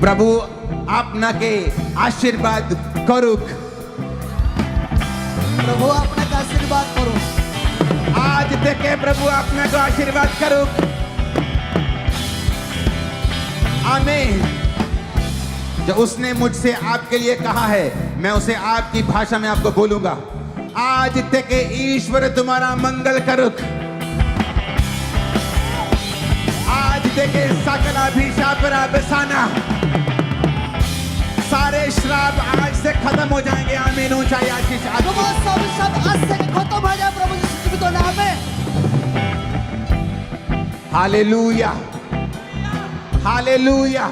প্রভু আপনাকে আশীর্বাদ করুক। প্রভু আপনাকে আশীর্বাদ করুন। आज থেকে প্রভু আপনাকে আশীর্বাদ করুক। आमीन। जो उसने मुझसे आपके लिए कहा है मैं उसे आपकी भाषा में आपको बोलूंगा। आज থেকে ईश्वर तुम्हारा मंगल करुक। आज থেকে सकल अभिशाप बसाना सारे श्राप आज से खत्म हो जाएंगे। आमीन। ऊंचाई आशीष সমস্ত অভিশাপ আজ থেকে খতম হয়ে যায় প্রভু যিশু জীবিত নামে। Hallelujah hallelujah.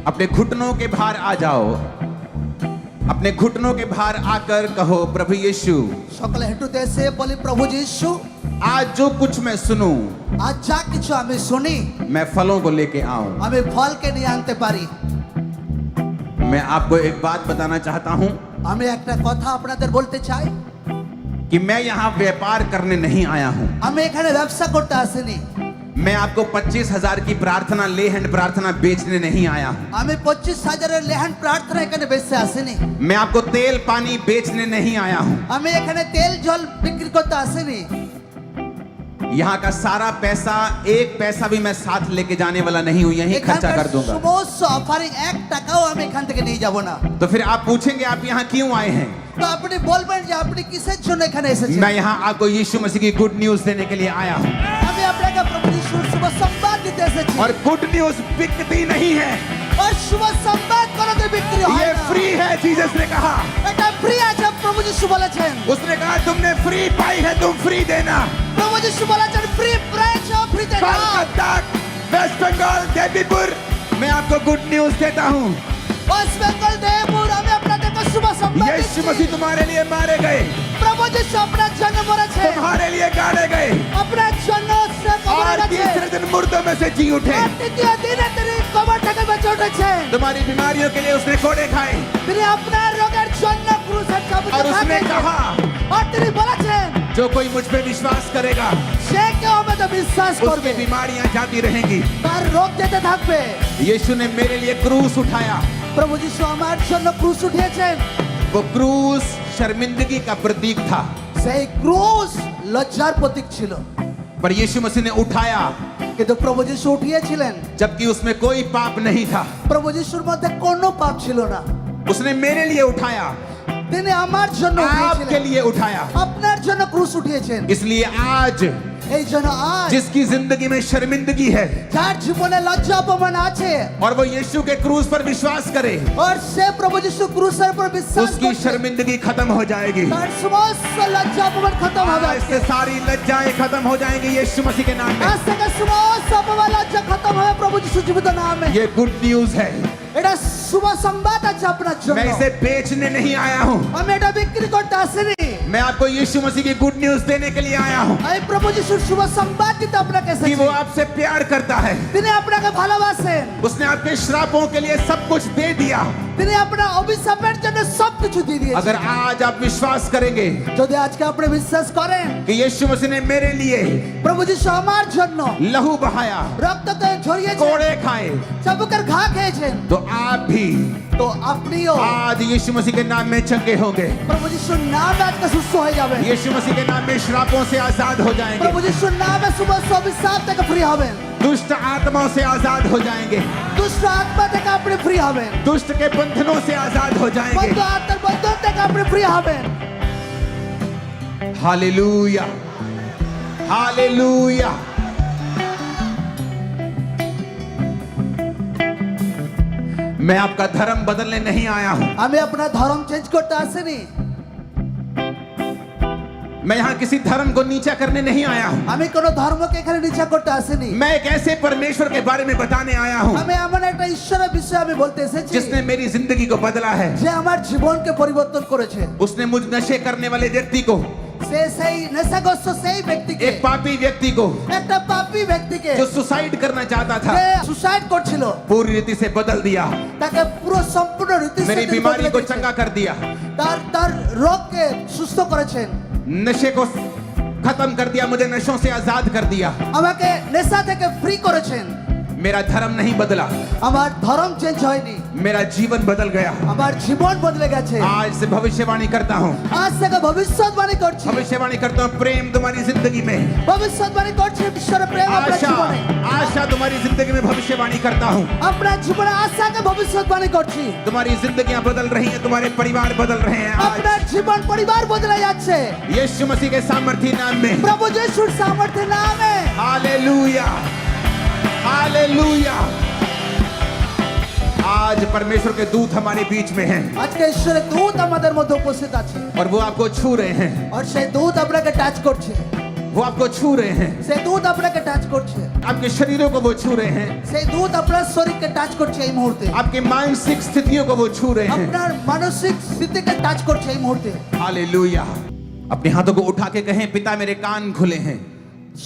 अपने घुटनों के भार आ जाओ। अपने घुटनों के भार आकर कहो प्रभु यीशु সকলে হেঁটুতে এসে বলি প্রভু যিশু आज जो कुछ मैं सुनूं আজ যা কিছু আমি শুনি मैं फलों को लेके आऊं। আমি ফলকে নিয়ে আনতে পারি। मैं आपको एक बात बताना चाहता हूं আমি একটা কথা আপনাদের বলতে চাই, कि मैं यहाँ व्यापार करने नहीं आया हूं। আমি এখানে ব্যবসা করতে আসিনি। मैं आपको 25,000 की प्रार्थना ले हैंड प्रार्थना बेचने नहीं आया हूं। আমি 25,000 লেহান প্রার্থনা এখানে বেচতে আসিনি। मैं आपको तेल पानी बेचने नहीं आया हूं। আমি এখানে তেল জল বিক্রি করতে আসিনি। यहाँ का सारा पैसा एक पैसा भी मैं साथ लेके जाने वाला नहीं हूं, यहीं खर्चा এখানকার कर दूंगा। সমস্ত অফারিং 1 টাকাও আমি এখান থেকে নিয়ে যাব না। तो फिर आप पूछेंगे आप यहाँ क्यों आए हैं? তো আপনি বলবেন যে আপনি কিসের জন্য এখানে এসেছেন। मैं यहाँ आपको यीशु मसीह की गुड न्यूज देने के लिए आया हूँ। আমি আপনাকে প্রভু যিশুর শুভ সংবাদ দিতে এসেছি। और गुड न्यूज बिकती नहीं है, আর শুভ সংবাদ কোনোদিন বিক্রি হয় ये না। फ्री है। जीसस ने कहा, এটা ফ্রি আছে প্রভু যিশু বলেছেন। उसने कहा तुमने फ्री पाई है तुम फ्री देना। প্রভু যিশু বলেছেন ফ্রি প্রাইস ফ্রিতে দাও। कोलकाता वेस्ट बंगाल देवीपुर मैं आपको गुड न्यूज देता हूँ। ওয়েস্ট বেঙ্গল দেবপুর আমি আপনাদেরকে শুভ সংবাদ यीशु দিচ্ছি। मसीह तुम्हारे लिए मारे गए, প্রভু যিশু আপনার জন্য মরেছে, तुम्हारे लिए गाड़े गए আপনার জন্য সে কবরে और গেছে। तीसरे दिन मुर्दों में से जी उठे। আর তৃতীয় দিনে তিনি কবর থেকে বেঁচে উঠেছেন। तुम्हारी बीमारियों के लिए उसने कोड़े खाए তিনি আপনার রোগের জন্য ক্রুশে চাপিত और उसने থাকেন। कहा আর তিনি বলেছেন जो कोई मुझ पे विश्वास करेगा সে কেউ আমাকে বিশ্বাস उसकी করবে बीमारियां जाती रहेंगी। তার রোগ যেতে থাকবে। यीशु ने मेरे लिए क्रूस उठाया। প্রভু যিশু আমার জন্য ক্রুশ উঠিয়েছেন। वो क्रूस शर्मिंदगी का प्रतीक था, সেই ক্রুশ লজ্জার প্রতীক ছিল, पर यीशु मसीह ने उठाया কিন্তু প্রভু যিশু উঠিয়েছিলেন जबकि उसमें कोई पाप नहीं था। প্রভু যিশুর মধ্যে কোনো পাপ ছিল না। उसने मेरे लिए उठाया, তিনি আমার জন্য आपके উঠিয়েছিলেন, लिए उठाया। আপনার জন্য ক্রুশ উঠিয়েছেন। इसलिए आज এই জন্য আজ जिसकी जिंदगी में शर्मिंदगी है যার জীবনে লজ্জা অপমান আছে और वो यीशु के क्रूस पर विश्वास करे, আর সে প্রভু যিশু ক্রুশের উপর বিশ্বাস उसकी করছে, शर्मिंदगी खत्म हो जाएगी। তার সমস্ত লজ্জা অপমান খতম হবে। आज से सारी लज्जाएं खत्म हो जाएंगी यीशु मसीह के नाम में। আজ থেকে সমস্ত অপমান লজ্জা খতম হবে প্রভু যিশু জীবিত নামে। ये गुड न्यूज है। এটা শুভ সংবাদ আছে আপনার জন্য। मैं इसे बेचने नहीं आया हूँ, আমি এটা বিক্রি করতে আসিনি। मैं आपको यीशु मसीह की गुड न्यूज देने के लिए आया हूँ আমি প্রভু যিশুর শুভ সংবাদ দিতে আপনাকে कि এসেছি। वो आपसे प्यार करता है। তিনি আপনাকে ভালোবাসেন। उसने आपके श्रापों के लिए सब कुछ दे दिया। তিনি আপনার অভিশাপের জন্য সবকিছু দিয়ে দিয়েছেন। अगर आज आप विश्वास करेंगे যদি আজকে আপনি বিশ্বাস করেন कि यीशु मसीह ने मेरे लिए প্রভু যিশু আমার জন্য लहू बहाया, রক্তকে ঝরিয়েছেন, कोड़े खाए, চাবুকের ঘা খেয়েছেন, तो आप भी তো আপনিও आज यीशु मसीह के नाम में चंगे होंगे। প্রভু যিশুর নামে আজকে সুস্থ হয়ে যাবেন। यीशु मसीह के नाम में श्रापों से आजाद हो जाएंगे, প্রভু যিশুর নামে সমস্ত অভিশাপ থেকে ফ্রি হবেন। दुष्ट आत्माओं से आजाद हो जाएंगे, দুষ্ট আত্মা থেকে আপনি ফ্রি হবেন। दुष्ट के बंधनों से आजाद हो जाएंगे। বন্ধু আত্মার বন্ধন থেকে আপনি ফ্রি হবেন। Hallelujah hallelujah. मैं आपका धर्म बदलने नहीं आया हूं, আমি আপনার ধর্ম চেঞ্জ করতে আসিনি। मैं यहाँ किसी धर्म को नीचा करने नहीं आया हूँ। আমি কোন ধর্মকে এখানে নিচা করতে আসিনি। मैं एक ऐसे परमेश्वर के बारे में बताने आया हूँ আমি এমন একটা ঈশ্বরের বিষয়ে আমি বলতে এসেছি जिसने मेरी जिंदगी को बदला है। যে আমার জীবনকে পরিবর্তন করেছে। उसने मुझ नशे करने वाले व्यक्ति को, সে সেই নেশাগ্রস্ত সেই ব্যক্তিকে, एक पापी व्यक्ति को একটা পাপী ব্যক্তিকে जो सुसाइड करना चाहता था, যে সুসাইড করছিল पूरी रीति से बदल दिया। তাকে পুরো সম্পূর্ণ রীতি मेरी থেকে बीमारी বদলে को দিয়েছেন। चंगा कर दिया, তার রোগকে সুস্থ করেছেন, नशे को खत्म कर दिया, मुझे नशों से आजाद कर दिया। আমাকে নেশা থেকে ফ্রি করেছেন। मेरा धर्म नहीं बदला, আমার ধর্ম চেঞ্জ হয়নি, मेरा जीवन बदल गया। আমার জীবন বদলে গেছে। आज से भविष्यवाणी करता हूँ, আজ থেকে ভবিষ্যৎবাণী করছি, भविष्यवाणी करता हूँ, प्रेम तुम्हारी जिंदगी में, ভবিষ্যৎবাণী করছি ঈশ্বরের প্রেম আপনার आशा জীবনে। आशा तुम्हारी जिंदगी में भविष्यवाणी करता हूँ। আপনার জীবনে আশাকে ভবিষ্যৎবাণী করছি। तुम्हारी जिंदगियां बदल रही हैं, तुम्हारे परिवार बदल रहे हैं आज আপনার জীবন পরিবার বদলে যাচ্ছে यीशु मसीह के सामर्थी नाम में। প্রভু যিশুর সামর্থ্যের নামে। Hallelujah, hallelujah. आज परमेश्वर के दूत हमारे बीच में हैं আজকে ঈশ্বরের দূত আমাদের মধ্যে উপস্থিত আছে, और वो आपको छू रहे हैं, আর সেই দূত আপনাকে টাচ করছে, वो आपको छू रहे हैं, সেই দূত আপনাকে টাচ করছে, आपके शरीरों को वो छू रहे हैं, সেই দূত আপনার শরীরকে টাচ করছে এই মুহূর্তে, आपके मानसिक स्थितियों को वो छू रहे हैं। আপনার মানসিক স্থিতিকে টাচ করছে এই মুহূর্তে। हालेलुया। अपने हाथों को उठा के कहें, पिता मेरे कान खुले हैं,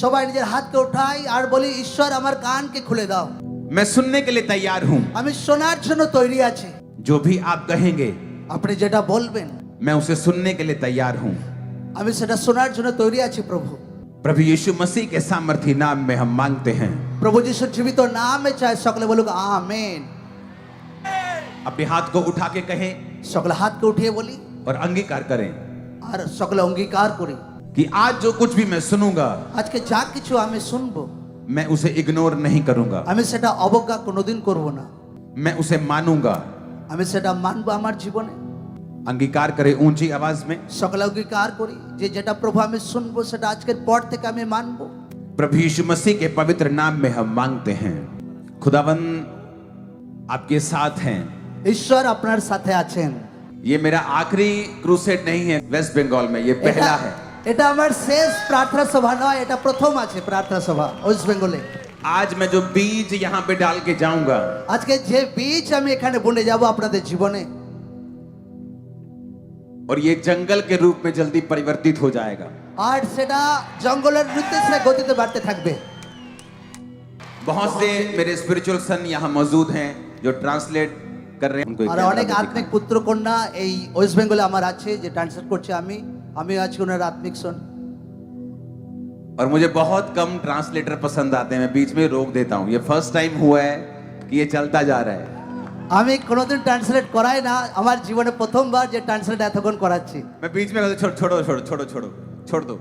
সবাই নিজের হাতকে উঠাই আর বলি, ঈশ্বর আমার কানকে খুলে দাও, मैं सुनने के लिए तैयार हूं। আমি শোনার জন্য তৈরি আছি। जो भी आप कहेंगे আপনি যেটা বলবেন मैं उसे सुनने के लिए तैयार हूं। আমি সেটা শোনার জন্য তৈরি আছি প্রভু। प्रभु यीशु मसीह के सामर्थी नाम में हम मांगते हैं। প্রভু যিশুর জীবিত নামে চাই সকলে বলুক আমেন। अपने हाथ को उठा के कहें সকলে হাতকে উঠিয়ে বলি और अंगीकार करें আর সকলে অঙ্গীকার করি, कि आज जो कुछ भी मैं सुनूंगा আজকে যা কিছু আমি শুনবো मैं उसे इग्नोर नहीं करूंगा, আমি সেটা অবজ্ঞা কোনোদিন করব না, मैं उसे मानूंगा। আমি সেটা মানবো আমার জীবনে। अंगीकार करें ऊंची आवाज में। সকলে অঙ্গীকার করি যে যেটা প্রভু আমি শুনবো সেটা আজকের পর থেকে আমি মানবো। प्रभु यीशु मसीह के पवित्र नाम में हम मांगते हैं। खुदावन आपके साथ हैं। ঈশ্বর আপনার সাথে আছেন। ये मेरा आखिरी क्रूसेड नहीं है वेस्ट बंगाल में, ये पहला है। এটা আমার শেষ প্রার্থনা সভা নয়, এটা প্রথম আছে প্রার্থনা সভা ওয়েস্ট বেঙ্গলে। आज मैं जो बीज यहाँ पे डाल के जाऊंगा, আজকে যে বীজ আমি এখানে বুনে যাব আপনাদের জীবনে, और ये जंगल के रूप में जल्दी परिवर्तित हो जाएगा। আর সেটা জঙ্গলের উদ্দেশ্যে গতিতে বাড়তে থাকবে। बहुत से मेरे स्पिरिचुअल सन यहाँ मौजूद हैं जो ट्रांसलेट कर रहे हैं। उनको एक আর कैमरा অনেক में আত্মিক दिखाएं। পুত্র কন্যা এই ওয়েস্ট বেঙ্গলে আমার আছে যে ট্রান্সলেট করছে। আমি আজকে ওনার আত্মিক শোন। और मुझे बहुत कम ट्रांसलेटर पसंद आते हैं, मैं बीच में रोक देता हूँ। ये फर्स्ट टाइम हुआ है कि ये चलता जा रहा है। আমি কোনোদিন ট্রান্সলেট করাই না, আমার জীবনে প্রথমবার যে ট্রান্সলেট এতক্ষণ করাচ্ছি। मैं बीच में कहता हूँ, छोड़ो छोड़ो छोड़ो छोड़ो छोड़ दो,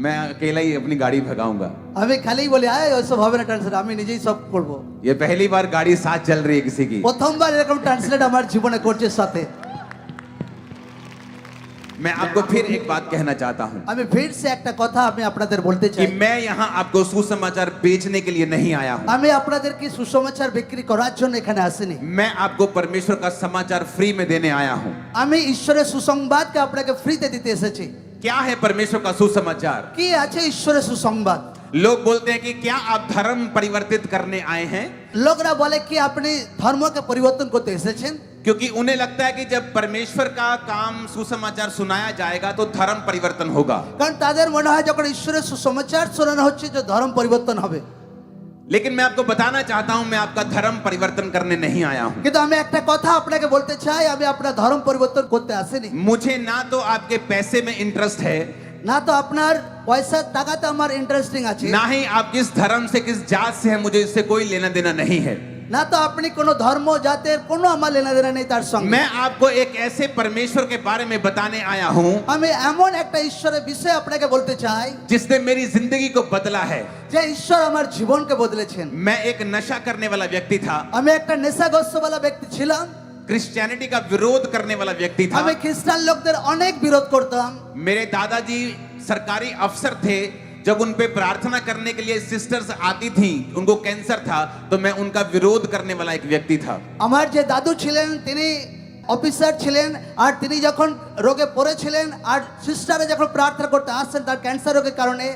मैं अकेला ही अपनी गाड़ी भगाऊंगा। আমি খালি বলি আয় ওইসব হবে না ট্রান্সলেট, আমি নিজেই সব করবো। ये पहली बार गाड़ी साथ चल रही है किसी की। প্রথমবার এরকম ট্রান্সলেট আমার জীবনে করছে সাথে। मैं आपको फिर एक बात कहना चाहता हूँ আমি ফির সে একটা কথা আমি আপনাদের বলতে कि চাই। मैं यहाँ आपको सुसमाचार बेचने के लिए नहीं आया हूँ। আমি আপনাদেরকে সুসমাচার বিক্রি করার জন্য এখানে আসিনি। मैं आपको परमेश्वर का समाचार फ्री में देने आया हूँ। আমি ঈশ্বরের সুসংবাদকে আপনাকে ফ্রিতে দিতে এসেছি। क्या है परमेश्वर का सुसमाचार? কি আছে ঈশ্বরের সুসংবাদ? लोग बोलते हैं कि क्या आप धर्म परिवर्तित करने आए हैं? লোকরা বলে কি আপনি ধর্মকে পরিবর্তন করতে এসেছেন? क्योंकि उन्हें लगता है कि जब परमेश्वर का काम सुसमाचार सुनाया जाएगा तो धर्म परिवर्तन होगा। কারণ তাদের মনে হয় যখন ঈশ্বরের সুসমাচার শোনানো হচ্ছে যে ধর্ম পরিবর্তন হবে। लेकिन मैं आपको बताना चाहता हूं, मैं आपका धर्म परिवर्तन करने नहीं आया हूं। কিন্তু আমি একটা কথা আপনাকে বলতে চাই, আমি আপনার ধর্ম পরিবর্তন করতে আসিনি। मुझे ना तो आपके पैसे में इंटरेस्ट है, না তো আপনার পয়সার টাকাতে আমার ইন্টারেস্টিং আছে, ना ही आप किस धर्म से किस जात से हैं, मुझे इससे कोई लेना देना नहीं है। না তো আপনি কোনো ধর্ম জাতের কোনো আমার লেনাদেনা নেই তার সঙ্গে। मैं आपको एक ऐसे परमेश्वर के बारे में बताने आया हूं আমি এমন একটা ঈশ্বরের বিষয় আপনাকে বলতে চাই जिसने मेरी जिंदगी को बदला है। যে ঈশ্বর আমার জীবনকে বদলেছেন। मैं एक नशा करने वाला व्यक्ति था, আমি একটা নেশাগ্রস্তওয়ালা ব্যক্তি ছিলাম, क्रिश्चियनिटी का विरोध करने वाला व्यक्ति था। আমি খ্রিস্টান লোকদের অনেক বিরোধ করতাম। मेरे दादाजी सरकारी अफसर थे, जब उन पे प्रार्थना करने के लिए सिस्टर्स आती थी, उनको कैंसर था, तो मैं उनका विरोध करने वाला एक व्यक्ति था। আমার যে দাদু ছিলেন তিনি অফিসার ছিলেন, আর তিনি যখন রোগে পড়েছিলেন আর সিস্টারে যখন প্রার্থনা করতে আসছেন তার ক্যান্সার রোগের কারণে,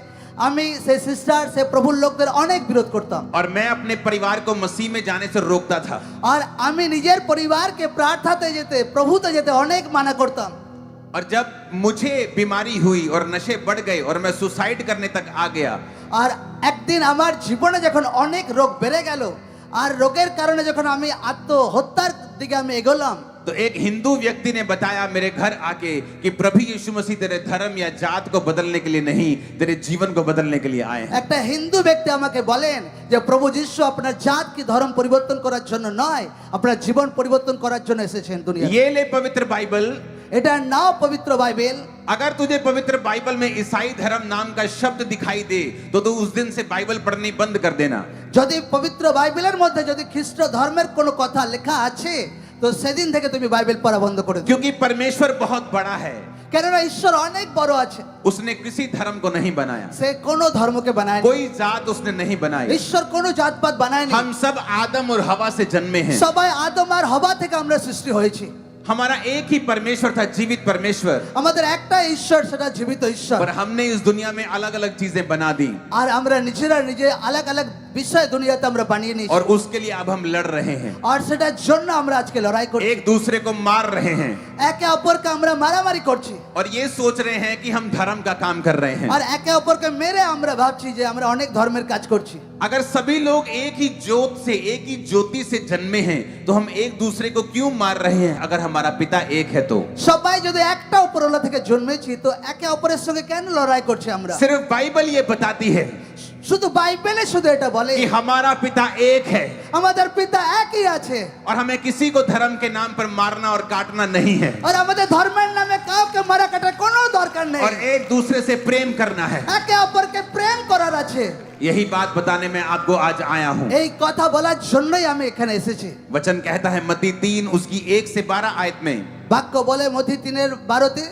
আমি সেই সিস্টার সে প্রভুর লোকদের অনেক বিরোধ করতাম। और मैं अपने परिवार को मसीह में जाने से रोकता था। আর আমি নিজের পরিবারকে প্রার্থনাতে যেতে প্রভুতে যেতে অনেক মানা করতাম। और जब मुझे बीमारी हुई और नशे बढ़ गए और मैं सुसाइड करने तक आ गया, আর একদিন আমার জীবনে যখন অনেক রোগ বেড়ে গেল আর রোগের কারণে যখন আমি আত্মহত্যার দিকে আমি এগোলাম, तो एक हिंदू व्यक्ति ने बताया मेरे घर आके कि प्रभु यीशु मसीह तेरे धर्म या जात को बदलने के लिए नहीं, तेरे जीवन को बदलने के लिए आए हैं। একটা হিন্দু ব্যক্তি আমাকে বলেন যে প্রভু যিশু আপনার জাত কি ধর্ম পরিবর্তন করার জন্য নয়, আপনার জীবন পরিবর্তন করার জন্য এসেছেন দুনিয়ায়। ये ले पवित्र बाइबल। এটা নাও পবিত্র বাইবেল। अगर तुझे पवित्र बाइबल में ईसाई धर्म नाम का शब्द दिखाई दे तो तू उस दिन से बाइबल पढ़नी बंद कर देना। যদি পবিত্র বাইবেলের মধ্যে যদি খ্রিস্ট ধর্মের কোনো কথা লেখা আছে তো সেদিন থেকে তুমি বাইবেল পড়া বন্ধ করে দিও। क्योंकि परमेश्वर बहुत बड़ा है, কেননা ঈশ্বর অনেক বড় আছে। उसने किसी धर्म को नहीं बनाया, সে কোনো ধর্মকে বানায়নি। कोई जात उसने नहीं बनाई। ঈশ্বর কোনো জাতপাত বানায়নি। हम सब आदम और हवा से जन्मे हैं। সবাই আদম আর হবা থেকে আমরা সৃষ্টি হয়েছি। हमारा एक ही परमेश्वर था, जीवित परमेश्वर, আমাদের একটা ঈশ্বর, সেটা জীবিত ঈশ্বর। पर हमने इस दुनिया में अलग अलग चीजें बना दी আর আমরা নিজেরা নিজে আলাদা আলাদা বিষয় দুনিয়াতে আমরা বানিয়ে নিয়েছি। और उसके लिए अब हम लड़ रहे हैं, আর সেটার জন্য আমরা আজকে লড়াই করছি। एक दूसरे को मार रहे हैं একে অপরকে আমরা মারামারি করছি। और ये सोच रहे हैं कि हम धर्म का काम कर रहे हैं। আর একে অপরকে মেরে আমরা ভাবছি যে আমরা অনেক ধর্মের কাজ করছি। अगर सभी लोग एक ही जोत से, एक ही ज्योति से जन्मे हैं तो हम एक दूसरे को क्यों मार रहे हैं? अगर हमारा पिता एक है तो সবাই যদি একটা উপরওয়ালা থেকে জন্মেছি তো একে অপরের সঙ্গে কেন লড়াই করছি আমরা? सिर्फ बाइबल ये बताती है শুধু বাইবেলে শুধু এটা বলে कि हमारा पिता एक है আমাদের পিতা একই আছে। और हमें किसी को धर्म के नाम पर मारना और काटना नहीं है আর আমাদের ধর্মের নামে কাউকে মারা কাটার কোনো দরকার নেই। और एक दूसरे से प्रेम करना है। একে অপরকে প্রেম করার আছে। यही बात बताने में आपको आज आया हूँ। এই কথা বলার জন্যই আমি এখানে এসেছি। वचन कहता है मत्ती 3 उसकी 1 से 12 आयत में, বাক্য বলে মথি 3:12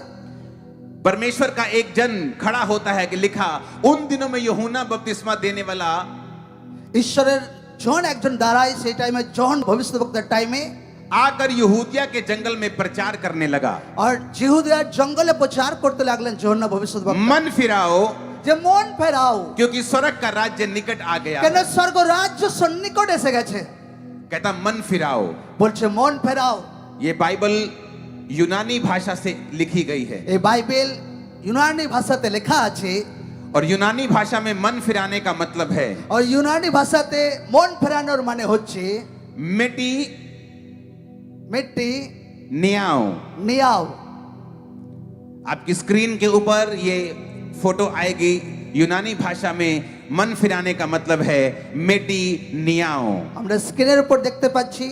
परमेश्वर का एक जन खड़ा होता है कि लिखा, उन दिनों में यूहन्ना बपतिस्मा देने वाला ঈশ্বরের জন একজন দাঁড়ায় সেই টাইমে জন ভবিষ্যদ্বক্তার টাইমে आकर यहूदिया के जंगल में प्रचार करने लगा, আর জিহুদিয়ার জঙ্গলে প্রচার করতে লাগলেন যোহন্না ভবিষ্যদ্বক্তা मन फिराओ যে মন ফেরাও, क्योंकि स्वर्ग का राज्य निकट आ गया কেন है। স্বর্গ রাজ্য সন্নিকট এসে গেছে। कहता मन फिराओ। বলছে মন ফেরাও। ये बाइबल यूनानी भाषा से लिखी गई है এই বাইবেল ইউনানি ভাষাতে লেখা আছে। और यूनानी भाषा में मन फिराने का मतलब है আর ইউনানি ভাষাতে মন ফেরানোর মানে হচ্ছে मेटी মিটি नियाओ। নিয়াও। आपकी स्क्रीन के ऊपर ये फोटो आएगी। यूनानी भाषा में मन फिराने का मतलब है मेटी नियाओ। আমরা স্ক্রিনের উপর দেখতে পাচ্ছি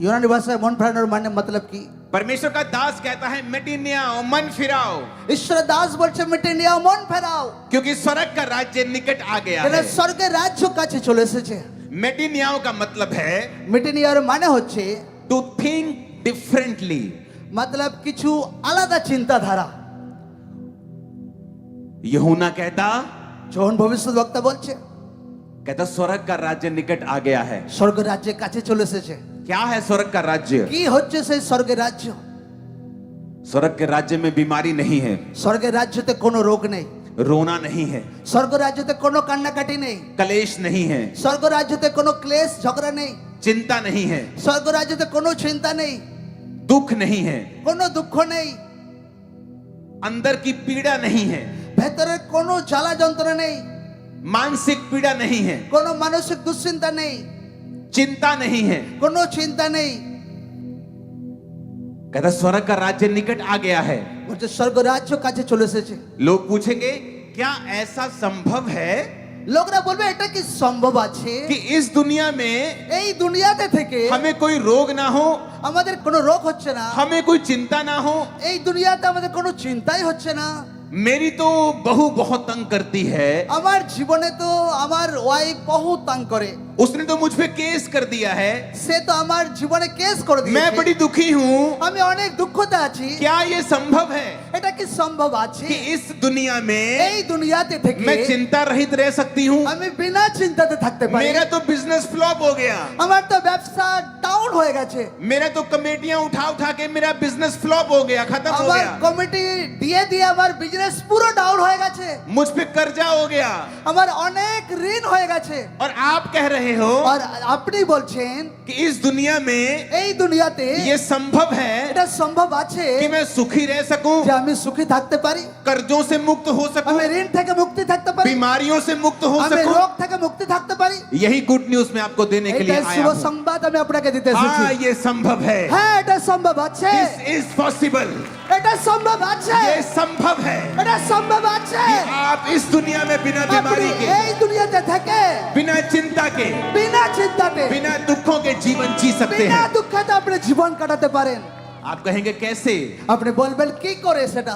ইউনানি ভাষায় মন ফেরানোর মানে মতলব কি। परमेश्वर का दास कहता है मेटी नियाओ, मन फिराओ, ঈশ্বরের দাস বলছে মিটি নিয়াও, মন ফেরাও। क्योंकि स्वर्ग का राज्य निकट आ गया কেন है। স্বর্গের রাজ্য কাছে চলে এসেছে। मेटी नियाओ का मतलब है মিটি নিয়ার মানে হচ্ছে टू थिंक डिफरेंटली। মতলব কিছু আলাদা চিন্তাধারা। यूहन्ना कहता যখন ভবিষ্যদ্বক্তা বলছে स्वर्ग का राज्य निकट आ गया है। স্বর্গ রাজ্যের কাছে চলে এসেছে। क्या है स्वर्ग का राज्य? কি হচ্ছে সেই স্বর্গের রাজ্য? स्वर्ग के राज्य में बीमारी नहीं है, স্বর্গের রাজ্যতে কোনো রোগ নেই। रोना नहीं है, স্বর্গ রাজ্যতে কোনো কান্নাকাটি নেই। कलेश नहीं है, স্বর্গ রাজ্যতে কোনো ক্লেশ ঝগড়া নেই। चिंता नहीं है, স্বর্গ রাজ্যতে কোনো চিন্তা নেই, दुख नहीं है, কোনো দুঃখ নেই, अंदर की पीड़ा नहीं है, ভেতরে কোনো জ্বালা যন্ত্রণা নেই, मानसिक पीड़ा नहीं है, কোনো মানসিক দুশ্চিন্তা নেই, चिंता नहीं है। কোনো চিন্তা নেই। कहता स्वर्ग का राज्य निकट आ गया है। বলছে স্বর্গ রাজ্য কাছে চলে এসেছে। लोग पूछेंगे क्या ऐसा संभव है লোকরা বলবে এটা কি সম্ভব আছে कि इस दुनिया में এই দুনিয়াতে থেকে हमें कोई रोग ना हो, আমাদের কোনো রোগ হচ্ছে না, हमें कोई चिंता ना हो? এই দুনিয়াতে আমাদের কোনো চিন্তাই হচ্ছে না। मेरी तो बहू बहुत तंग करती है, আমার জীবনে তো আমার ওয়াইফ বহু তং করে, उसने तो मुझ पे केस कर दिया है, সে তো আমার জীবনে কেস করে मैं দিয়েছে, बड़ी दुखी हूँ। আমি অনেক দুঃখতে আছি। क्या ये संभव है এটা কি সম্ভব আছে कि इस दुनिया में এই দুনিয়াতে থেকে मैं चिंता रहित रह सकती हूँ? আমি বিনা চিন্তাতে থাকতে পারি? मेरा तो बिजनेस फ्लॉप हो गया, আমার তো ব্যবসা ডাউন হয়ে গেছে, मेरा तो कमेटियां उठा उठा के मेरा बिजनेस फ्लॉप हो गया, खत्म हो আমার गया, কমিটি দিয়ে দিয়ে আমার বিজনেস পুরো ডাউন হয়ে গেছে, मुझ पे कर्जा हो गया। আমার অনেক ঋণ হয়ে গেছে। और आप कह रहे रहे हो আর আপনি বলছেন कि इस दुनिया में এই দুনিয়াতে ये संभव है এটা সম্ভব আছে कि मैं सुखी रह सकूं, যে আমি সুখী থাকতে পারি, कर्जों से मुक्त हो सकूं, আমি ঋণ থেকে মুক্তি থাকতে পারি, बीमारियों से मुक्त हो আমি सकूं। রোগ থেকে মুক্তি থাকতে পারি। यही गुड न्यूज मैं आपको देने के लिए এটা आया শুভ हूं। সংবাদ আমি আপনাকে দিতে এসেছি। हाँ, ये संभव है। হ্যাঁ এটা সম্ভব আছে, दिस इज पॉसिबल। এটা সম্ভব আছে, ये संभव है এটা সম্ভব আছে। कि आप इस दुनिया में बिना আপনি बीमारी के, এই দুনিয়াতে থেকে बिना चिंता के, বিনা চিন্তাতে बिना दुखों के जीवन जी सकते বিনা हैं। দুঃখে আপনি জীবন কাটাতে পারেন। आप कहेंगे कैसे? আপনি বলবেন কি করে সেটা?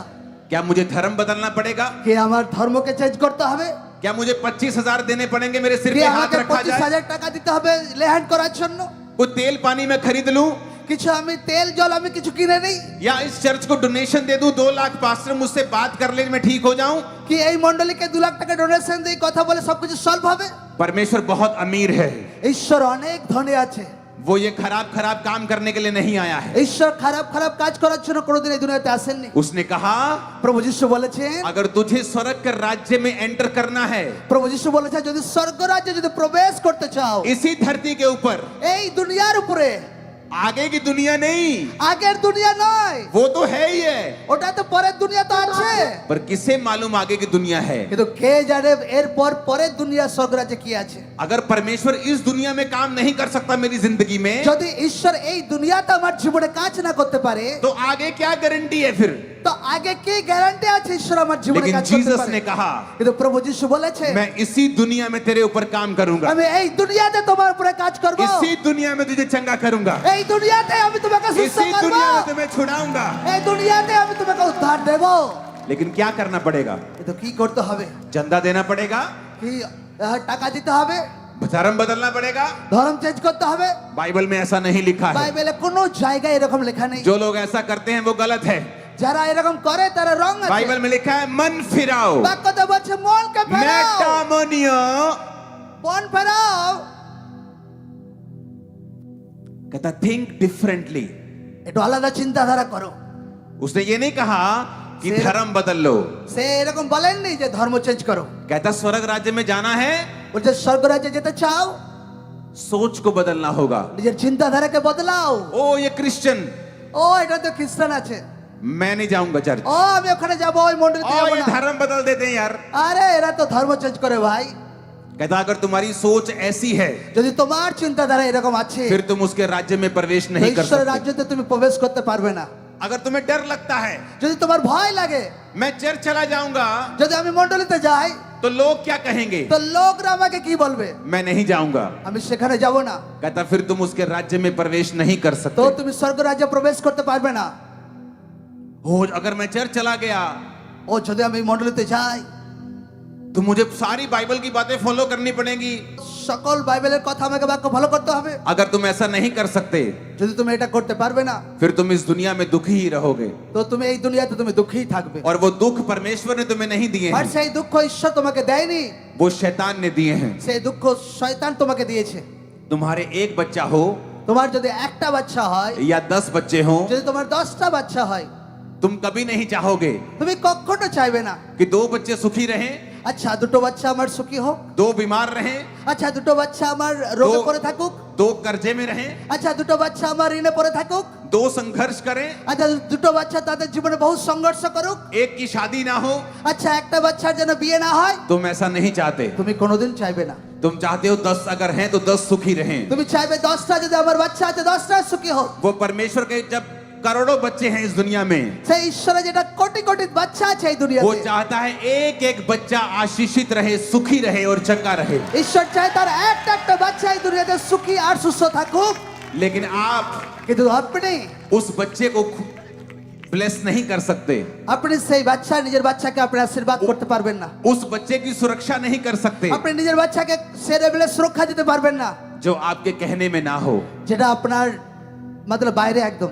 क्या मुझे धर्म बदलना पड़ेगा? কি আমার ধর্মকে চেঞ্জ করতে হবে? क्या मुझे 25,000 देने पड़ेंगे, मेरे सिर কি पे हाथ আমাকে रखा जाए, 25,000 টাকা দিতে হবে লেহ্যান্ড করার জন্য? कुछ तेल पानी में खरीद लूं, কিছু আমি তেল জল আমি কিছু কিনে নেই? या इस चर्च को डोनेशन दे दूं, 2 लाख पास्टर मुझसे बात कर ले, मैं ठीक हो जाऊं? কি এই মণ্ডলীকে 2 লাখ টাকা ডোনেশন দিয়ে কথা বলে সবকিছু সলভ হবে? परमेश्वर बहुत अमीर है, ঈশ্বর অনেক ধনী আছে। वो ये खराब खराब काम करने के लिए नहीं आया है। ঈশ্বর খারাপ খারাপ কাজ করার জন্য কোনোদিন এই দুনিয়াতে আসেননি। उसने कहा প্রভু যিশু বলেছেন, अगर तुझे स्वर्ग के राज्य में एंटर करना है, প্রভু যিশু বলেছেন যদি স্বর্গরাজ্যে যদি প্রবেশ করতে চাও, इसी धरती के ऊपर, এই দুনিয়ার উপরে, आगे की दुनिया नहीं, আগের দুনিয়া নয়, वो तो है ही है, ওটা তো পরের দুনিয়া তো আছে, पर किसे मालूम आगे की दुनिया है? কিন্তু কে জানে এরপর পরের দুনিয়া স্বর্গরাজ্যে কি আছে। अगर परमेश्वर इस दुनिया में काम नहीं कर सकता मेरी जिंदगी में, যদি ঈশ্বর এই দুনিয়াতে আমার জীবনে কাজ না করতে পারে, तो आगे क्या गारंटी है फिर? তো আগে কি গ্যারান্টি আছে ঈশ্বর আমার জীবনে लेकिन কাজ করতে जीसस পারে? ने कहा, কিন্তু প্রভু যিশু বলেছে मैं इसी दुनिया में तेरे ऊपर काम करूंगा, আমি এই দুনিয়াতে তোমার উপরে কাজ করব, इसी दुनिया में तुझे चंगा करूंगा, এই দুনিয়াতে আমি তোমাকে সুস্থ इसी করব, दुनिया में तुम्हें छुड़ाऊंगा। এই দুনিয়াতে আমি তোমাকে উদ্ধার দেব। लेकिन क्या करना पड़ेगा? কিন্তু কি করতে হবে? चंदा देना पड़ेगा, কি টাকা দিতে হবে, धर्म बदलना पड़ेगा? ধর্ম চেঞ্জ করতে হবে? बाइबल में ऐसा नहीं लिखा है। বাইবেলে কোনো জায়গায় এরকম লেখা নেই। जो लोग ऐसा करते हैं वो गलत है। যারা এরকম করে তারা রং আছে। बाइबल में लिखा है मन फिराओ, বাক্যতে বলছে মনকে ফেরাও, मेटामोनियो, মন ফেরাও, कहता थिंक डिफरेंटली। একটু আলাদা চিন্তাধারা করো। उसने ये नहीं कहा कि से- धर्म बदल लो, সে এরকম বলেননি যে ধর্ম চেঞ্জ করো। कहता स्वर्ग राज्य में जाना है, বলছে স্বর্গরাজ্যে যেতে চাও, सोच को बदलना होगा। নিজের চিন্তাধারাকে বদলাও। ओ ये क्रिश्चियन, ও এটা তো খ্রিস্টান আছে, मैं नहीं जाऊंगा चर्च। ও আমি ওখানে যাব, ওই মন্দিরে ओ যাব ये না। धर्म बदल देते हैं यार। আরে এরা তো ধর্ম চেঞ্জ করে ভাই। कहता अगर तुम्हारी सोच ऐसी है, যদি তোমার চিন্তাধারা এরকম আছে, फिर तुम उसके राज्य में प्रवेश তো नहीं कर ঈশ্বরের सकते। রাজ্যতে তুমি প্রবেশ করতে পারবে না। अगर तुम्हें डर लगता है যদি তোমার ভয় লাগে, मैं चर्च चला जाऊंगा যদি আমি মন্ডলীতে যাই, तो लोग क्या कहेंगे, তো লোকরা আমাকে কি বলবে? मैं नहीं जाऊंगा। আমি সেখানে যাব না। कहता फिर तुम उसके राज्य में प्रवेश नहीं कर তো सकते। তুমি স্বর্গরাজ্যে প্রবেশ করতে পারবে না। हो अगर मैं चर्च चला गया ও যদি আমি মন্ডলীতে যাই, तो मुझे सारी बाइबल की बातें फॉलो करनी पड़ेगी। সকল বাইবেলের কথা আমাকে বাক্য ফলো করতে হবে। अगर तुम ऐसा नहीं कर सकते, যদি তুমি এটা করতে পারবে না, फिर तुम इस दुनिया में दुखी ही रहोगे, তো তুমি এই দুনিয়াতে তুমি দুঃখী থাকবে। और वो दुख परमेश्वर ने तुम्हें नहीं दिए আর हैं, সেই দুঃখ ঈশ্বর তোমাকে দেয়নি, वो शैतान ने दिए हैं। সেই দুঃখ শয়তান তোমাকে দিয়েছে। तुम्हारे एक बच्चा हो তোমার যদি একটা বাচ্চা হয়, या 10 बच्चे हो, যদি তোমার 10টা বাচ্চা হয়, तुम कभी नहीं चाहोगे তুমি কখনো চাইবে না कि 2 बच्चे सुखी रहें, আচ্ছা দুটো বাচ্চা আমার সুখী হোক, 2 बीमार रहें, আচ্ছা দুটো বাচ্চা আমার রোগে তো- পড়ে থাকুক, 2 कर्जे में रहें, আচ্ছা দুটো বাচ্চা আমার ঋণে পড়ে থাকুক, 2 संघर्ष करें, আচ্ছা দুটো বাচ্চা তাদের জীবনে বহু সংঘর্ষ করুক, एक की शादी ना हो। আচ্ছা একটা বাচ্চার যেন বিয়ে না হয়। तुम ऐसा नहीं चाहते। তুমি কোনোদিন চাইবে না। तुम चाहते हो 10 अगर हैं तो 10 सुखी रहें। তুমি চাইবে 10টা যদি আমার বাচ্চা আছে 10টা সুখী হোক। वो परमेश्वर के जब करोड़ों बच्चे हैं इस दुनिया में, সেই ঈশ্বরের যেটা কোটি কোটি বাচ্চা আছে এই वो দুনিয়াতে, चाहता है एक एक बच्चा आशीषित रहे, सुखी रहे और चंगा रहे। ঈশ্বর চায় তার একটা একটা বাচ্চা এই দুনিয়াতে সুখী আর সুস্থ থাকুক। लेकिन आप কিন্তু আপনি उस बच्चे को ब्लेस नहीं कर सकते, আপনি সেই বাচ্চা নিজের বাচ্চাকে আপনি আশীর্বাদ করতে পারবেন না। उस बच्चे की सुरक्षा नहीं कर सकते আপনি নিজের বাচ্চাকে সেরে বেলে সুরক্ষা দিতে পারবেন না, जो आपके कहने में ना हो। যেটা আপনার মতলব বাইরে একদম।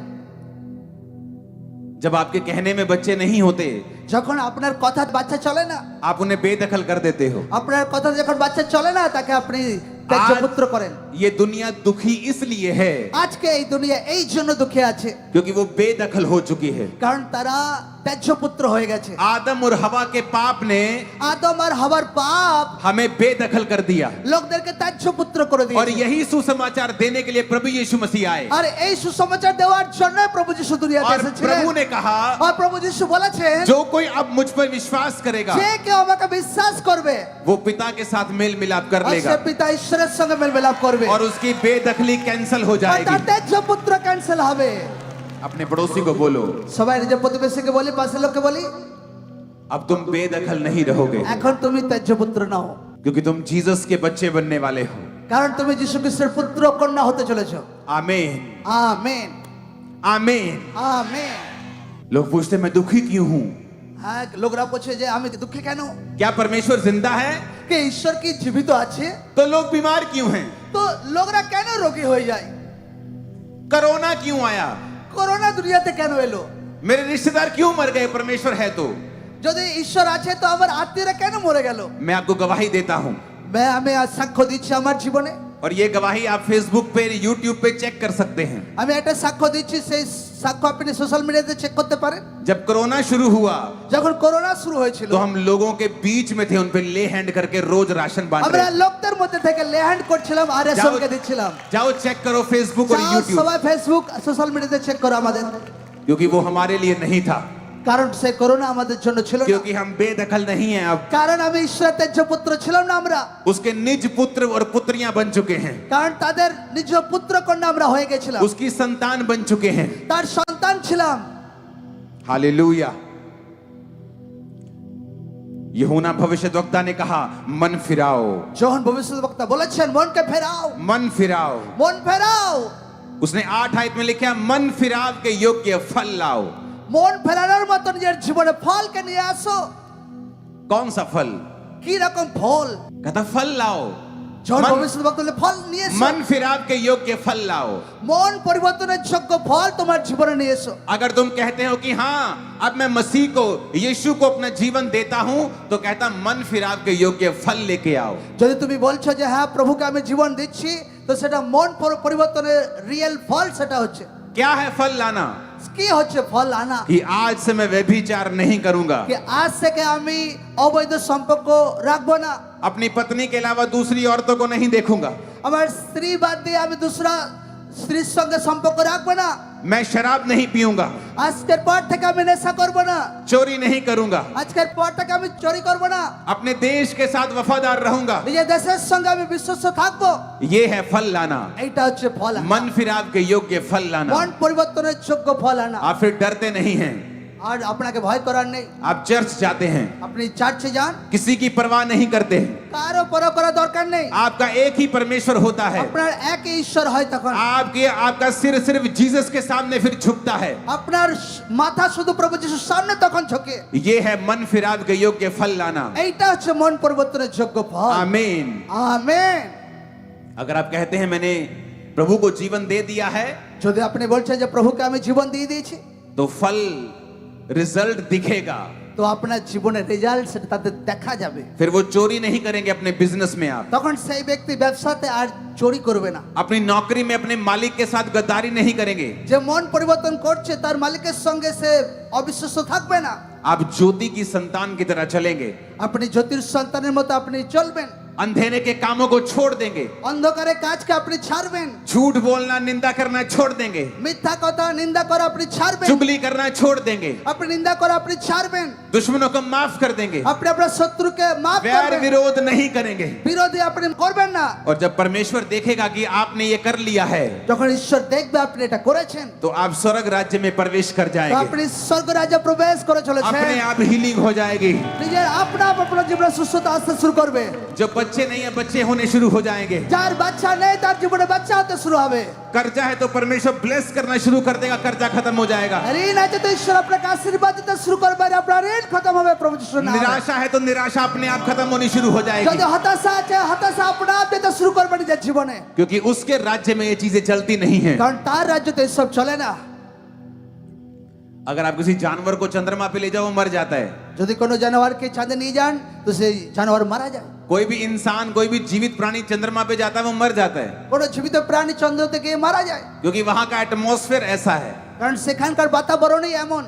जब आपके कहने में बच्चे नहीं होते, যখন আপনার কথা বাচ্চা চলে না, आप उन्हें बेदखल कर देते हो। আপনার কথা যখন বাচ্চা চলে না, তাকে আপনি ত্যায্য পুত্র করেন। ये दुनिया दुखी इसलिए है আজকে এই দুনিয়া এই জন্য দুঃখে আছে, क्योंकि वो बेदखल हो चुकी है। কারণ তারা ত্যায্য পুত্র হয়ে গেছে। आदम और हवा के पाप ने আদম আর হাওয়ার পাপ हमें बेदखल कर दिया লোকদেরকে ত্যায্য পুত্র করে और দিয়েছে। यही सुसमाचार देने के लिए प्रभु यीशु मसीह आए। আর এই সুসমাচার দেওয়ার জন্য প্রভু যিশু দুনিয়াতে और এসেছিলেন। प्रभु ने कहा আর প্রভু যিশু বলেছেন जो कोई अब मुझ पर विश्वास करेगा যে কেউ আমাকে বিশ্বাস করবে वो पिता के साथ मेल मिलाप कर আর সে लेगा পিতা ঈশ্বরের সঙ্গে মেলমিলাপ করবে और उसकी बेदखली कैंसिल हो আর তার जाएगी। ত্যায্য পুত্র ক্যান্সেল হবে। अपने पड़ोसी को बोलो সবাই নিজের প্রতিবেশীকে বলি, পাশের লোককে বলি, अब तुम बेदखल नहीं रहोगे এখন তুমি ত্যায্য পুত্র নাও, क्योंकि तुम जीसस के बच्चे बनने वाले हो। কারণ তুমি যিশু খ্রিস্টের পুত্র কন্যা হতে চলেছো। आमीन আমেন आमीन। আমেন। लोग पूछते मैं दुखी क्यों हूं? হ্যাঁ, লোকরা বলছে যে আমি দুঃখে কেন? क्या परमेश्वर जिंदा है? কে ঈশ্বর কি জীবিত আছে? तो लोग बीमार क्यों हैं? তো লোকরা কেন রোগী হয়ে যায়? कोरोना क्यों आया? করোনা দুনিয়াতে কেন এলো? मेरे रिश्तेदार क्यों मर गए? परमेश्वर है तो যদি ঈশ্বর আছে তো আমার আত্মীয়রা কেন মরে গেল? मैं आपको गवाही देता हूं আমি আজ সাক্ষ্য দিচ্ছি আমার জীবনে। और ये गवाही आप फेसबुक पे यूट्यूब पे चेक कर सकते हैं। আমি একটা সাক্ষ্য দিচ্ছি, সেই সাক্ষ্য আপনি সোশ্যাল মিডিয়াতে চেক করতে পারেন। जब कोरोना शुरू हुआ যখন করোনা শুরু হয়েছিল तो हम लोगों के बीच में थे, उन पे ले हैंड करके रोज राशन बांट আমরা रहे थे। লোকদের মধ্যে থেকে লেহ্যান্ড করছিলাম আর রেশনকে দিচ্ছিলাম। जाओ चेक करो फेसबुक और যাও यूट्यूब, সবাই ফেসবুক সোশ্যাল মিডিয়াতে চেক করো আমাদের, क्योंकि वो हमारे लिए नहीं था, কারণ সে করোনা আমাদের জন্য ছিল না। क्योंकि हम बेदखल नहीं हैं अब। কারণ আমি ঈশ্বরের ত্যায্য পুত্র ছিলাম না আমরা, उसके निज पुत्र और पुत्रियां बन चुके हैं, কারণ তাদের নিজ পুত্র কন্যা আমরা হয়ে গেছিলাম, उसकी संतान बन चुके हैं। তার সন্তান ছিলাম। हालेलुया। यूहन्ना भविष्यद्वक्ता ने कहा मन फिराओ, যোহন ভবিষ্যদ্বক্তা বলেছেন মনকে ফেরাও, मन फिराओ। মন ফেরাও। उसने 8 आयत में लिखा मन फिराव के योग्य फल लाओ। মন ফেরানোর মতো নিজের জীবনে ফলকে নিয়ে আসো। कौन सा फल? কি রকম ফল? कहता फल लाओ, যোহন मन- ভবিষ্যদ্বক্তা বলে ফল নিয়ে এসো, मन फिराव के योग्य फल लाओ। মন পরিবর্তনের যোগ্য ফল তোমার জীবনে নিয়ে এসো। अगर तुम कहते हो कि हाँ अब मैं मसीह को यीशु को अपना जीवन देता हूं, तो कहता मन फिराव के योग्य फल लेके आओ। যদি তুমি বলছো যে হ্যাঁ প্রভুকে আমি জীবন দিচ্ছি, তো সেটা মন পরিবর্তনের রিয়েল ফল সেটা হচ্ছে क्या है फल लाना? কি হচ্ছে ফল আনা? कि आज से मैं व्यभिचार नहीं करूंगा, कि আজ থেকে আমি অবৈধ সম্পর্ক রাখবো না, अपनी पत्नी के अलावा दूसरी औरतों को नहीं देखूंगा, আমার স্ত্রী বাদ দিয়ে আমি দুসরা স্ত্রীর সঙ্গে সম্পর্ক রাখবো না, मैं शराब नहीं पीऊंगा, আজকের পর থেকে আমি নেশা করবো না, चोरी नहीं करूंगा, আজকের পর থেকে আমি চুরি করবো না, अपने देश के साथ वफादार रहूंगा। নিজের দেশের সঙ্গে আমি বিশ্বস্ত থাকবো। ये है फल लाना, এইটা হচ্ছে ফল আনা। मन फिराव के योग्य फल लाना। মন পরিবর্তনের যোগ্য ফল আনা। आप फिर डरते नहीं हैं, আর আপনাকে ভয় করার নেই। आप चर्च जाते हैं, আপনি চার্চে যান, किसी की परवाह नहीं करते हैं, কারো পরোয়া করার দরকার নেই। आपका एक ही परमेश्वर होता है, আপনার একই ঈশ্বর হয় তখন। आपका सिर सिर्फ जीसस के सामने फिर झुकता है। আপনার মাথা শুধু প্রভু যিশুর সামনে তখন ঝোঁকে। ये है मन फिराव के योग्य फल लाना। এইটা হচ্ছে মন পরিবর্তনের যোগ্য ফল। आमीन। আমেন। अगर आप कहते हैं मैंने प्रभु को जीवन दे दिया है, যদি আপনি বলছেন যে প্রভুকে আমি জীবন দিয়ে দিয়েছি, तो फल रिजल्ट दिखेगा। তো আপনার জীবনের রেজাল্ট সেটা তাদের দেখা যাবে। फिर वो चोरी नहीं करेंगे अपने बिजनेस में, आप তখন সেই ব্যক্তি ব্যবসাতে আর চুরি করবে না। अपनी नौकरी में अपने मालिक के साथ गद्दारी नहीं करेंगे, যে মন পরিবর্তন করছে তার মালিকের সঙ্গে সে অবিশ্বস্ত থাকবে না। आप ज्योति की संतान की तरह चलेंगे, আপনি জ্যোতির সন্তানের মতো আপনি চলবেন। अंधेरे के कामों को छोड़ देंगे, অন্ধকারের কাজকে আপনি ছাড়বেন। झूठ बोलना निंदा करना छोड़ देंगे, মিথ্যা কথা নিন্দা করা আপনি ছাড়বেন। चुगली करना छोड़ देंगे, আপনি নিন্দা করা আপনি ছাড়বেন। दुश्मनों को माफ कर देंगे, আপনি আপনার শত্রুকে মাফ वैर করবেন। विरोध नहीं करेंगे। বিরোধী আপনি করবেন না। और जब परमेश्वर देखेगा कि आपने ये कर लिया है, যখন ঈশ্বর দেখবে আপনি এটা করেছেন, तो आप स्वर्ग राज्य में प्रवेश कर তো जाएंगे, আপনি স্বর্গ রাজ্যে প্রবেশ করে চলেছেন। अपने आप हीलिंग हो जाएगी। নিজের আপনার জীবনে সুস্থতা আসতে শুরু করবে। जो बच्चे नहीं है बच्चे होने शुरू हो जाएंगे, যার বাচ্চা নেই তার জীবনে বাচ্চা হতে শুরু হবে। कर्जा है तो परमेश्वर ब्लेस करना शुरू कर देगा, कर्जा खत्म हो जाएगा। ঋণ আছে তো ঈশ্বর আপনাকে আশীর্বাদ দিতে শুরু করবে, আর আপনার ঋণ খতম হবে প্রভু যিশুর নামে। निराशा है तो निराशा अपने आप खत्म होनी शुरू हो যদি जाएगी, হতাশা আছে হতাশা আপনা आप দিতে শুরু করবে নিজের জীবনে। क्योंकि उसके राज्य में ये चीजें चलती नहीं हैं। কারণ তার রাজ্যতে এসব চলে না। अगर आप किसी जानवर को चंद्रमा पे ले जाओ वो मर जाता है, যদি কোনো জানোয়ারকে চাঁদে নিয়ে যান তো সেই জানোয়ার মারা যায়। कोई भी इंसान कोई भी जीवित प्राणी चंद्रमा पे जाता है वो मर जाता है, কোনো জীবিত প্রাণী চন্দ্রতে গিয়ে মারা যায়, क्योंकि वहां का एटमॉस्फेयर ऐसा है। কারণ সেখানকার বাতাবরণই এমন।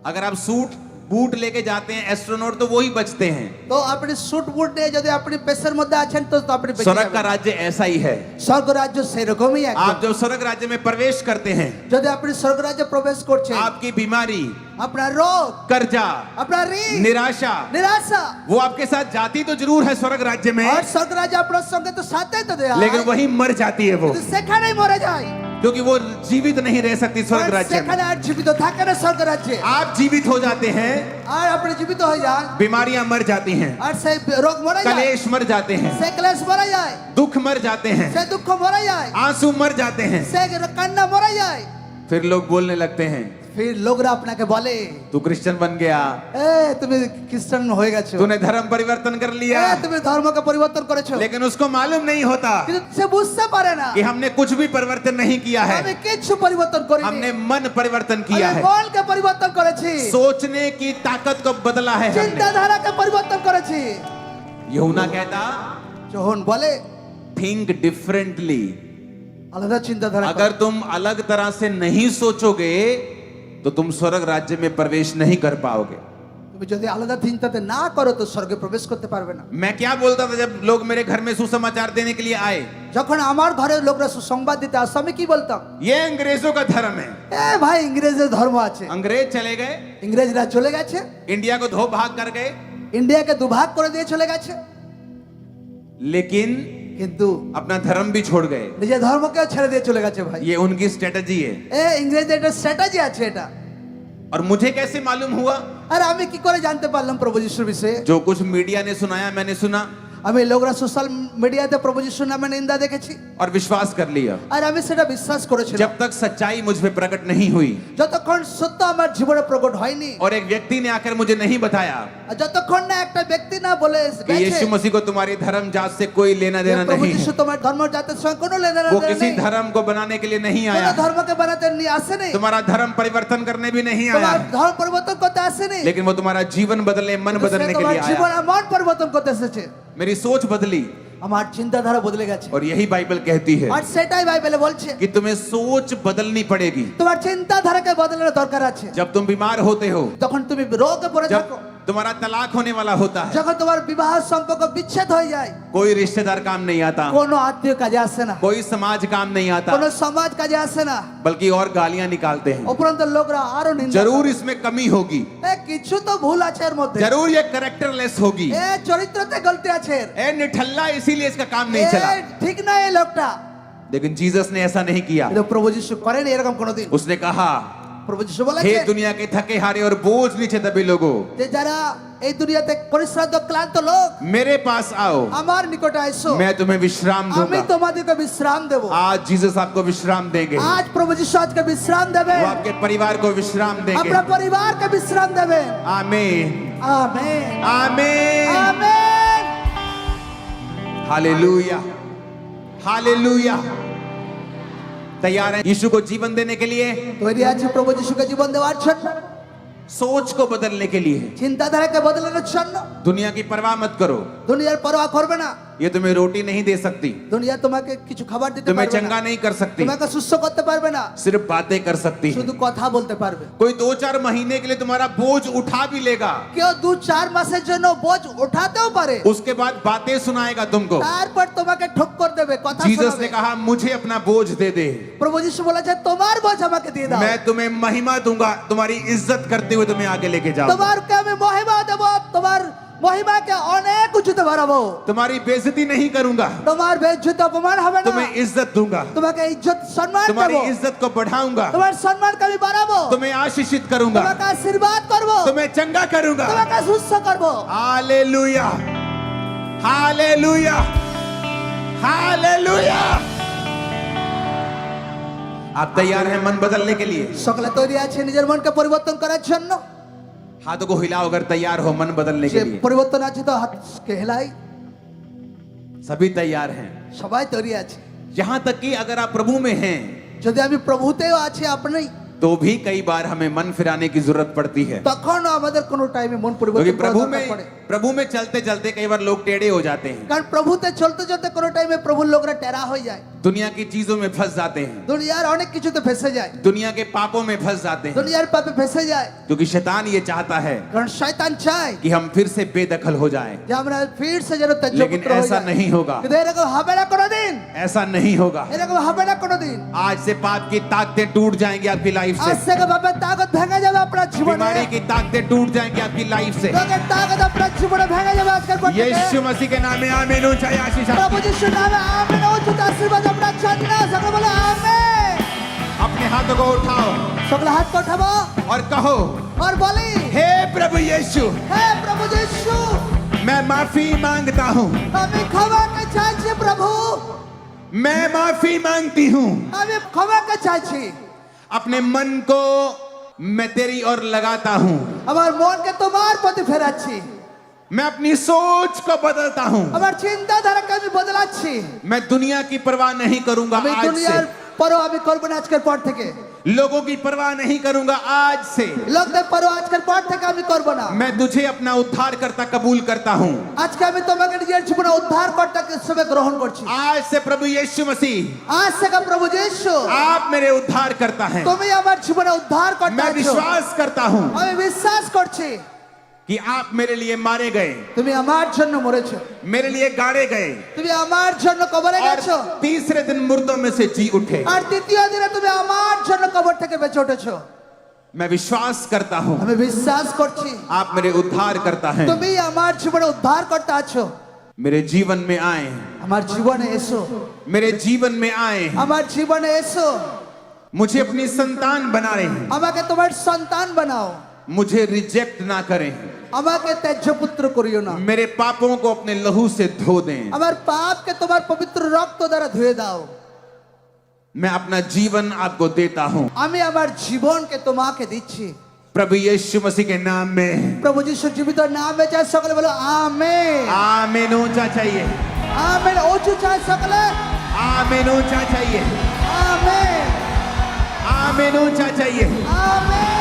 अगर आप सूट बूट लेके जाते हैं एस्ट्रोनॉट तो वो ही बचते हैं। তো আপনি স্যুট বুট নিয়ে যদি আপনি পেশের মধ্যে আছেন তো আপনি বেঁচে स्वर्ग का যাবেন। राज्य ऐसा ही है। স্বর্গ রাজ্য সেরকমই आप একদম। जब स्वर्ग राज्य में प्रवेश करते हैं, যদি আপনি স্বর্গ রাজ্যে প্রবেশ করছেন, आपकी बीमारी, আপনার রোগ, कर्जा, আপনার ঋণ, निराशा, নিরাশা वो आपके साथ जाती तो जरूर है स्वर्ग राज्य में, আর স্বর্গ রাজ্য আপনার সঙ্গে তো সাথেই তো দেয়া लेकिन হয়, वही मर जाती है वो, কিন্তু সেখানেই মরে যায়। क्योंकि वो जीवित नहीं रह सकती स्वर्ग কারণ राज्य में। সেখানে আর জীবিত থাকে না স্বর্গ রাজ্যে। आप जीवित हो जाते हैं, আর আপনি জীবিত হয়ে যান बीमारियां मर जाती हैं, আর সেই রোগ মরে যায়, कलेश मर जाते हैं, সেই ক্লেশ মরে যায়, दुख मर जाते हैं, সেই দুঃখ মরে যায়, आंसू मर जाते हैं। সেই কান্না মরে যায়। फिर लोग बोलने लगते हैं, फिर লোকরা আপনাকে বলে, तू क्रिश्चियन बन गया, এ তুমি খ্রিস্টান হয়ে গেছো, तूने धर्म परिवर्तन कर लिया। এ তুমি ধর্মকে পরিবর্তন করেছো। लेकिन उसको मालूम नहीं होता কিন্তু সে বুঝতে পারে না कि हमने कुछ भी परिवर्तन नहीं किया আমি है, কিছু পরিবর্তন করিনি, हमने मन परिवर्तन किया আমি है, মনকে পরিবর্তন করেছি, सोचने की ताकत को बदला है हमने। চিন্তাধারাকে পরিবর্তন করেছি। यूहन्ना कहता, যখন বলে थिंक डिफरेंटली। আলাদা চিন্তাধারা করো। अगर तुम अलग तरह से नहीं सोचोगे तो तुम स्वर्ग राज्य में प्रवेश नहीं कर पाओगे। তুমি যদি আলাদা চিন্তাতে না করো তো স্বর্গে প্রবেশ করতে পারবে না। मैं क्या बोलता था जब लोग मेरे घर में सुसमाचार देने के लिए आए, যখন আমার ঘরের লোকরা সুসংবাদ দিতে আসতো আমি কি বলতাম, ये अंग्रेजों का धर्म है। এ ভাই ইংরেজের ধর্ম আছে, अंग्रेज चले गए, ইংরেজরা চলে গেছে, इंडिया को धो भाग कर गए, ইন্ডিয়াকে দুভাগ করে দিয়ে চলে গেছে, लेकिन কিন্তু अपना धर्म भी छोड़ गए। নিজের ধর্মকেও ছেড়ে দিয়ে চলে গেছে ভাই। ये उनकी स्ट्रेटजी है। এ ইংরেজদের একটা স্ট্র্যাটেজি আছে এটা। और मुझे कैसे मालूम हुआ? আর আমি কি করে জানতে পারলাম প্রভু যিশুর বিষয়ে? जो कुछ मीडिया ने सुनाया मैंने सुना আমি লোকরা সোশ্যাল মিডিয়াতে প্রভু যিশুর নামে নিন্দা দেখেছি और विश्वास कर लिया। আর আমি সেটা বিশ্বাস করেছিলাম जब तक सच्चाई मुझ पे प्रकट नहीं हुई যতক্ষণ সত্য আমার জীবনে প্রকট হয়নি, और एक व्यक्ति ने आकर मुझे नहीं बताया আর যতক্ষণ না একটা ব্যক্তি না বলে कि গেছে यीशु मसीह को तुम्हारी धर्म जात से कोई लेना যে देना প্রভু नहीं যিশু है, তোমার ধর্ম জাতের সঙ্গে কোনো লেনদেন वो किसी নেই, धर्म को बनाने के लिए नहीं কোনো आया, ধর্মকে বানাতে নিয়ে আসেনি, तुम्हारा धर्म परिवर्तन करने भी नहीं आया, তোমার ধর্ম পরিবর্তন করতে আসেনি, लेकिन वो तुम्हारा जीवन बदलने, मन बदलने के তোমার लिए জীবন आया। আর মন পরিবর্তন করতে এসেছে। मेरी सोच बदली আমার চিন্তাধারা বদলে গেছে और यही बाइबल कहती है আর সেটাই বাইবেলে বলছে कि तुम्हें सोच बदलनी पड़ेगी। তোমার চিন্তাধারাকে বদলানোর দরকার আছে। जब तुम बीमार होते हो, তখন তুমি রোগে পড়ে जब থাকো, तुम्हारा तलाक होने वाला होता है, যখন তোমার বিবাহ সম্পর্ক বিচ্ছেদ হয়ে যায়, कोई रिश्तेदार काम नहीं आता, কোনো আত্মীয় কাজে আসে না, कोई समाज काम नहीं आता, কোনো সমাজ কাজে আসে না, बल्कि और गालियां निकालते हैं। উপরন্ত লোকরা আরো নিন্দা जरूर করে। इसमें कमी होगी, এ কিছু তো ভুল আছে এর মধ্যে, जरूर ये कैरेक्टरलेस होगी, এ চরিত্রতে গলতি আছে, ए निठल्ला, इसीलिए इसका काम नहीं এ चला। ঠিক না এই লোকটা। लेकिन जीसस ने ऐसा नहीं किया। কিন্তু প্রভু যিশু করেন এরকম কোনোদিন। उसने कहा, প্রভু যিশু हे বলেছে दुनिया के थके हारे और बोझ नीचे दबे लोगों, যে যারা এই দুনিয়াতে পরিশ্রান্ত ক্লান্ত লোক मेरे पास आओ, আমার নিকটে আসো, मैं तुम्हें विश्राम আমি दूंगा। তোমাদেরকে বিশ্রাম দেব। आज जीसस आपको विश्राम देंगे, আজ প্রভু যিশু আজকে বিশ্রাম দেবে, वो आपके परिवार को विश्राम देंगे। আপনার পরিবারকে বিশ্রাম দেবে। आमीन, আমেন आमीन, আমেন। Hallelujah, hallelujah. तैयार हैं यीशु को जीवन देने के लिए, তৈরি আছে প্রভু যিশুকে জীবন দেওয়ার জন্য, सोच को बदलने के लिए। চিন্তাধারাকে বদলানোর জন্য। दुनिया की परवाह मत करो, দুনিয়ার পরোয়া করবে না, ये तुम्हें रोटी नहीं दे सकती, দুনিয়া তোমাকে কিছু খাবার দিতে तुम्हें পারবে चंगा না, नहीं कर सकती, তোমাকে সুস্থ করতে পারবে না, सिर्फ बातें कर सकती है। শুধু কথা বলতে পারবে। कोई 2-4 महीने के लिए तुम्हारा बोझ उठा भी लेगा, কেউ 2-4 মাসের জন্য বোঝ ওঠাতেও পারে, उसके बाद बातें सुनाएगा तुमको। তারপর তোমাকে ঠক্কর দেবে, কথা जीसस শোনাবে। ने कहा, मुझे अपना बोझ दे दे, প্রভু যিশু বলেছে তোমার বোঝ আমাকে দিয়ে দাও, मैं तुम्हें महिमा दूंगा, तुम्हारी इज्जत करते हुए तुम्हें आगे लेके जाऊंगा, তোমারকে আমি মহিমা দেব, তোমার মহিমাকে অনেক উঁচুতে বাড়াবো, तुम्हारी बेइज्जती नहीं करूंगा, তোমার বেজ্জতি অপমান হবে না, तुम्हें इज्जत दूंगा, তোমাকে ইজ্জত সম্মান तुम्हारी দেব, इज्जत को बढ़ाऊंगा, তোমার সম্মানকে আমি বাড়াবো, तुम्हें आशीषित करूंगा, তোমাকে আশীর্বাদ করব, तुम्हें चंगा करूंगा। তোমাকে সুস্থ করব। Hallelujah, hallelujah, hallelujah. आप तैयार हैं मन बदलने के लिए? সকলে তৈরি আছে নিজের মনকে পরিবর্তন করার জন্য? हाथों को हिलाओ अगर तैयार हो मन बदलने के যে लिए। পরিবর্তন আছে তো হাতকে হেলাই। सभी तैयार हैं, সবাই তৈরি আছে। यहां तक कि अगर आप प्रभु में हैं যদি আমি প্রভুতেও আছি আপনি, तो भी कई बार हमें मन फिराने की जरूरत पड़ती है, তখনও আমাদের কোনো টাইমে মন क्योंकि পরিবর্তন করার দরকার পড়ে। प्रभु में चलते चलते कई बार लोग टेढ़े हो जाते हैं। কারণ প্রভুতে চলতে চলতে কোনো টাইমে প্রভুর লোকরা টেরা হয়ে যায়। दुनिया की चीजों में फंस जाते हैं, দুনিয়ার অনেক কিছুতে ফেসে যায়, दुनिया के पापों में फंस जाते हैं, দুনিয়ার পাপে ফেসে যায়। क्योंकि शैतान ये चाहता है কারণ শয়তান চায় कि हम फिर से बेदखल हो जाएं। যে আমরা ফির সে যেন ত্যায্য लेकिन পুত্র হয়ে ऐसा যাই। नहीं होगा, কিন্তু এরকম হবে না কোনোদিন, ऐसा नहीं होगा। এরকম হবে না কোনোদিন। आज से पाप की ताकतें टूट जाएंगी आपकी लाइफ আজ से, থেকে বাবার তাকত ভেঙে যাবে আপনার জীবনে, बीमारी की ताकतें टूट जाएंगी आपकी लाइफ से। রোগের তাকত আপনার জীবনে ভেঙে যাবে আজকের পর থেকে। यीशु मसीह के नाम में आमीन। ऊंचा आशीष आप প্রভু যিশুর নামে আমেন। উচ্চ আশীর্বাদ আমরা চাই না, সকলে বলে আমেন। अपने हाथों को उठाओ সকলে হাত উঠাবো और कहो, আর বলি, हे प्रभु यीशु, হে প্রভু যিশু, मैं माफी मांगता हूँ, আমি ক্ষমাকে চাইছি প্রভু, मैं माफी मांगती हूँ। আমি ক্ষমাকে চাইছি। अपने मन को मैं तेरी ओर लगाता हूँ, আমার মনকে তোমার প্রতি ফেরাচ্ছি, मैं अपनी सोच को बदलता हूँ। আমার চিন্তাধারাকে আমি বদলাচ্ছি। मैं दुनिया की परवाह नहीं करूंगा আমি आज দুনিয়ার से, পরও আমি করব না আজকের পর থেকে, लोगों की परवाह नहीं करूंगा आज से। লোকদের পরও আজকের পর থেকে আমি করব না। मैं तुझे अपना उद्धार करता कबूल करता हूँ। আজকে আমি তোমাকে নিজের জীবনে উদ্ধারকর্তা হিসেবে গ্রহণ করছি। आज से प्रभु यीशु मसीह, আজ থেকে প্রভু যিশু, आप मेरे उद्धार करता हैं। তুমি আমার জীবনে উদ্ধারকর্তা मैं আছো। विश्वास करता हूँ আমি বিশ্বাস করছি कि आप मेरे लिए मारे गए, তুমি আমার জন্য মরেছো, मेरे लिए गाड़े गए তুমি আমার জন্য কবরে और গেছো, तीसरे दिन मुर्दों में से जी उठे। আর তৃতীয় দিনে তুমি আমার জন্য কবর থেকে বেঁচে উঠেছো। मैं विश्वास करता हूँ আমি বিশ্বাস করছি आप मेरे उद्धार करता हैं। তুমি আমার জীবনে উদ্ধারকর্তা আছো। मेरे जीवन में आए, আমার জীবনে এসো, मेरे जीवन में आए, আমার জীবনে এসো, मुझे अपनी संतान बना रहे हैं, আমাকে তোমার সন্তান বানাও, मुझे रिजेक्ट ना करें, আমাকে ত্যায্য পুত্র করিও না, मेरे पापों को अपने लहू से धो दें। আমার পাপকে তোমার পবিত্র রক্ত দ্বারা ধুয়ে দাও। मैं अपना जीवन आपको देता हूँ আমি আমার জীবনকে তোমাকে দিচ্ছি प्रभु यीशु मसीह के नाम में। প্রভু যিশুর জীবিত নামে চাই, সকলে বলো আমেন। आमीन। ऊंचा चाहिए, আমেন। উঁচু চাই সকলে, आमीन। ऊंचा चाहिए, আমেন आमीन। ऊंचा चाहिए। আমেন।